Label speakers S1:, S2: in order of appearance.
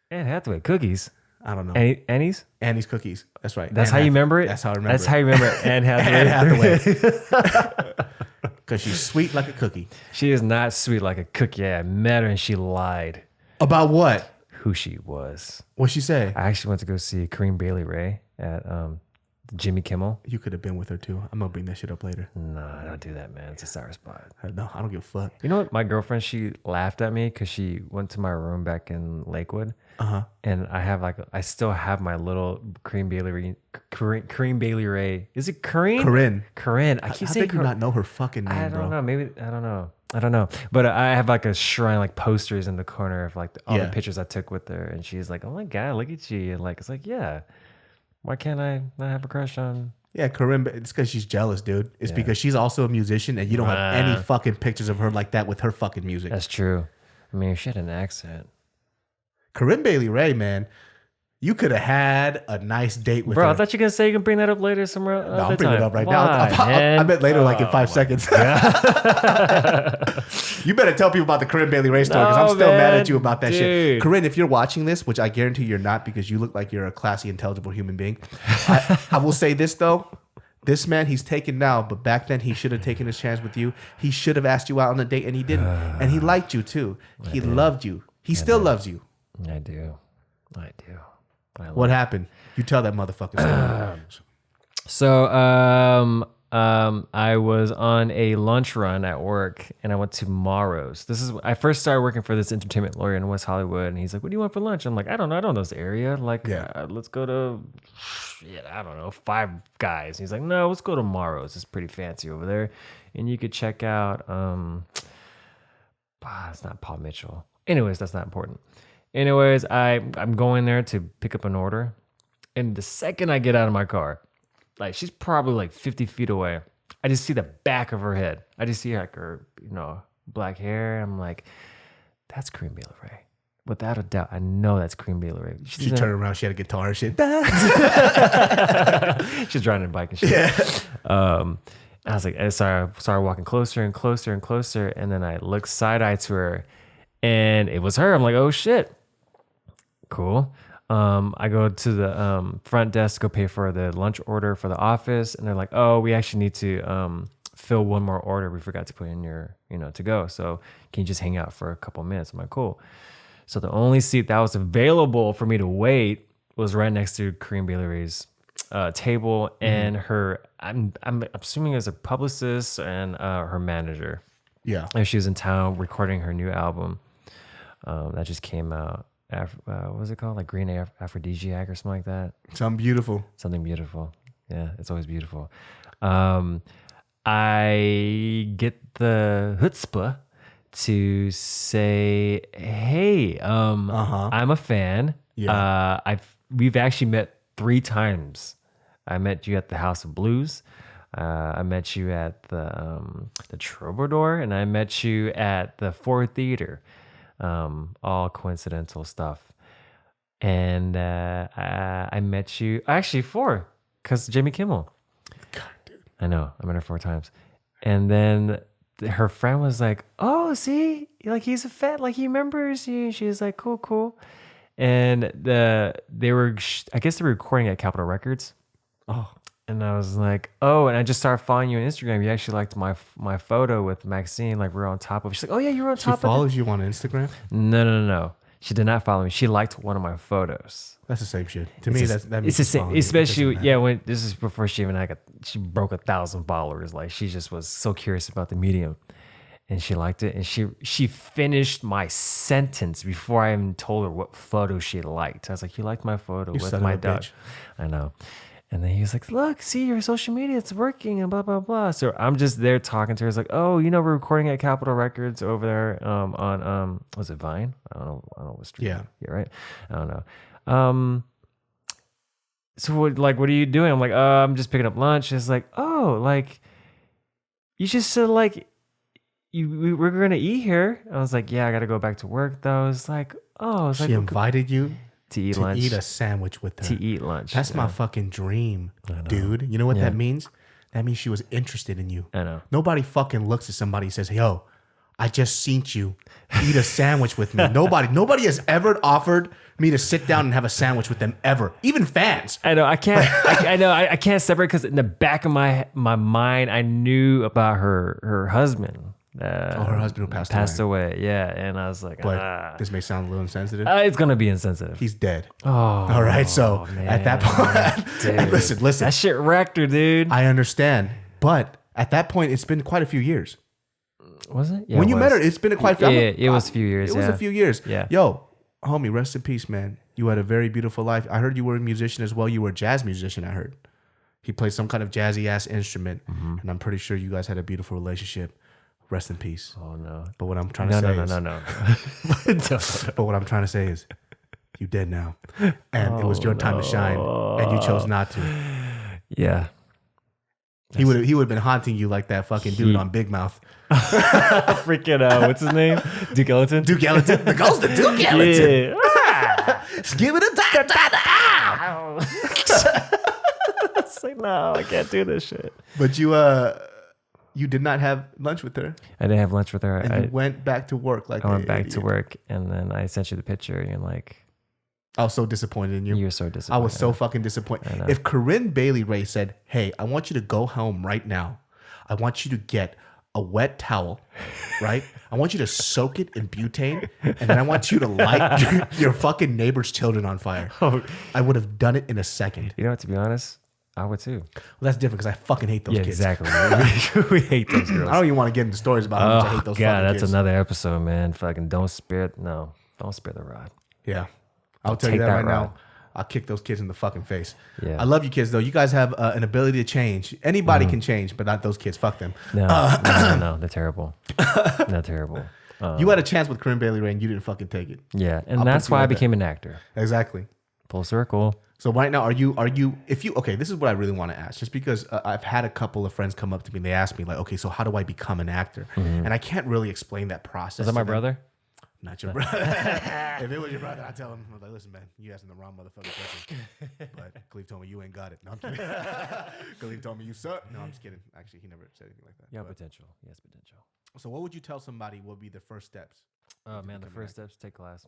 S1: Anne Hathaway cookies.
S2: I don't know.
S1: Annie's?
S2: Annie's cookies. That's right.
S1: That's how you remember it?
S2: That's how I remember
S1: That's how you remember Anne Hathaway.
S2: Because she's sweet like a cookie.
S1: She is not sweet like a cookie. I met her and she lied.
S2: About what?
S1: Who she was.
S2: What'd she say?
S1: I actually went to go see Corinne Bailey Ray at Jimmy Kimmel.
S2: You could have been with her too. I'm going to bring that shit up later.
S1: No, don't do that, man. It's a sour spot.
S2: No, I don't give a fuck.
S1: You know what? My girlfriend, she laughed at me because she went to my room back in Lakewood. And I still have my little Corinne Bailey Ray. Is it Corinne? Corinne. I keep saying
S2: How did you not know her fucking name,
S1: I don't know. Maybe, I don't know. But I have like a shrine, like posters in the corner of like all the pictures I took with her. And she's like, oh my God, look at you. And like, it's like, yeah. Why can't I not have a crush on?
S2: Yeah, Corinne, it's because she's jealous, dude. It's because she's also a musician and you don't have any fucking pictures of her like that with her fucking music.
S1: That's true. I mean, she had an accent.
S2: Corinne Bailey Ray, man, you could have had a nice date with her.
S1: Bro, I thought you were going to say you can bring that up later somewhere.
S2: No, I'm bringing it up right now. I bet later, like in 5 seconds. You better tell people about the Corinne Bailey Ray story because I'm still mad at you about that shit. Corinne, if you're watching this, which I guarantee you're not because you look like you're a classy, intelligible human being, I will say this, though. This man, he's taken now, but back then he should have taken his chance with you. He should have asked you out on a date, and he didn't. And he liked you, too. He loved you. He still loves you.
S1: I do.
S2: What happened? You tell that motherfucker story.
S1: So, I was on a lunch run at work, and I went to Morrow's. I first started working for this entertainment lawyer in West Hollywood, and he's like, "What do you want for lunch?" I'm like, "I don't know this area. Like, let's go to, I don't know, Five Guys." And he's like, "No, let's go to Morrow's. It's pretty fancy over there, and you could check out." It's not Paul Mitchell. Anyways, that's not important. Anyways, I'm going there to pick up an order. And the second I get out of my car, like she's probably like 50 feet away, I just see the back of her head. I just see like her, black hair. I'm like, that's Corinne Bailey Ray. Without a doubt, I know that's Corinne Bailey Ray.
S2: She turned around, she had a guitar and shit.
S1: She's riding a bike and shit.
S2: Yeah.
S1: I was like, I started walking closer and closer and closer. And then I looked side-eye to her. And it was her. I'm like, oh shit. Cool. I go to the front desk to go pay for the lunch order for the office. And they're like, oh, we actually need to fill one more order. We forgot to put in your, to go. So can you just hang out for a couple minutes? I'm like, cool. So the only seat that was available for me to wait was right next to Corinne Bailey Ray's table and her, I'm assuming it was a publicist and her manager.
S2: Yeah.
S1: And she was in town recording her new album. That just came out. What was it called? Like Green Aphrodisiac or something like that.
S2: Something beautiful.
S1: Something beautiful. Yeah, it's always beautiful. I get the chutzpah to say, hey, I'm a fan.
S2: Yeah.
S1: We've actually met 3 times. I met you at the House of Blues. I met you at the Troubadour, and I met you at the Ford Theater. All coincidental stuff. And I met you, actually 4, because Jimmy Kimmel.
S2: God, dude.
S1: I know, I met her 4 times. And then her friend was like, oh, see, like he's a fan, like he remembers you. She was like, cool. And they were, I guess they were recording at Capitol Records.
S2: Oh.
S1: And I was like, oh, and I just started following you on Instagram. You actually liked my photo with Maxine, like we were on top of. She's like, oh yeah, you were on top of.
S2: She follows you on Instagram?
S1: No. She did not follow me. She liked one of my photos.
S2: That's the same shit. To me, that means
S1: it's the same. Especially, when this is before she even she broke 1,000 followers. Like she just was so curious about the medium, and she liked it. And she finished my sentence before I even told her what photo she liked. I was like, you liked my photo with my dog. Bitch. I know. And then he was like, look, see your social media, it's working and blah, blah, blah. So I'm just there talking to her. It's like, oh, we're recording at Capitol Records over there on, was it Vine? I don't know what street.
S2: Yeah.
S1: Yeah, right? I don't know. So what are you doing? I'm like, I'm just picking up lunch. It's like, oh, like, you just said like, we're going to eat here. I was like, yeah, I got to go back to work though. It's like, oh. It's
S2: she invited you?
S1: To eat lunch.
S2: To eat a sandwich with her.
S1: To eat lunch.
S2: That's my fucking dream, dude. You know what that means? That means she was interested in you.
S1: I know.
S2: Nobody fucking looks at somebody and says, yo, I just seen you eat a sandwich with me. Nobody has ever offered me to sit down and have a sandwich with them ever. Even fans.
S1: I know I can't. I can't separate because in the back of my mind, I knew about her husband.
S2: Her husband who
S1: passed away. Yeah, and I was like,
S2: but this may sound a little insensitive.
S1: It's gonna be insensitive.
S2: He's dead.
S1: Oh,
S2: all right. So
S1: man.
S2: At that point, listen.
S1: That shit wrecked her, dude.
S2: I understand, but at that point, it's been quite a few years.
S1: Was it? Yeah,
S2: when you met her, it's been quite a few years.
S1: Yeah, it was a few years.
S2: It was a few years.
S1: Yeah.
S2: Yo, homie, rest in peace, man. You had a very beautiful life. I heard you were a musician as well. You were a jazz musician, I heard. He played some kind of jazzy ass instrument, and I'm pretty sure you guys had a beautiful relationship. Rest in peace.
S1: Oh no.
S2: But what I'm trying to say is
S1: no.
S2: But what I'm trying to say is you dead now. And it was your time to shine and you chose not to.
S1: Yeah.
S2: He would have been haunting you like that fucking dude on Big Mouth.
S1: Freaking what's his name? Duke Ellington?
S2: Duke Ellington. The ghost of Duke Ellington. Yeah. Give it a time.
S1: It's like, no, I can't do this shit.
S2: But you did not have lunch with her.
S1: I didn't have lunch with her.
S2: And you went back to work.
S1: I went back to work, and then I sent you the picture, and you're like,
S2: I was so disappointed in you.
S1: You were so disappointed.
S2: I was so fucking disappointed. If Corinne Bailey Ray said, "Hey, I want you to go home right now. I want you to get a wet towel, right? I want you to soak it in butane, and then I want you to light your fucking neighbor's children on fire." I would have done it in a second.
S1: You know what? To be honest, I would too.
S2: Well, that's different because I fucking hate those kids.
S1: Exactly. we hate those girls.
S2: I don't even want to get into stories about how much I hate those
S1: God,
S2: fucking
S1: that's
S2: kids.
S1: another episode, man. Fucking don't spare the rod.
S2: Yeah. I'll tell you that right now. I'll kick those kids in the fucking face. Yeah. I love you kids, though. You guys have an ability to change. Anybody can change, but not those kids. Fuck them.
S1: No. They're terrible. They're terrible.
S2: You had a chance with Corinne Bailey Ray and you didn't fucking take it.
S1: Yeah, and that's why I became an actor.
S2: Exactly.
S1: Full circle.
S2: So right now, okay, this is what I really want to ask, just because I've had a couple of friends come up to me and they ask me like, okay, so how do I become an actor? And I can't really explain that process.
S1: Is that my brother?
S2: Not your brother. If it was your brother, I'd tell him, I'm like, listen, man, you asking the wrong motherfucking question. But Khalif told me you ain't got it. No, I'm kidding. Khalif told me you suck. No, I'm just kidding. Actually, he never said anything like that.
S1: Yeah, potential. Yes, potential.
S2: So what would you tell somebody would be the first steps?
S1: Oh, man, the first steps, take class.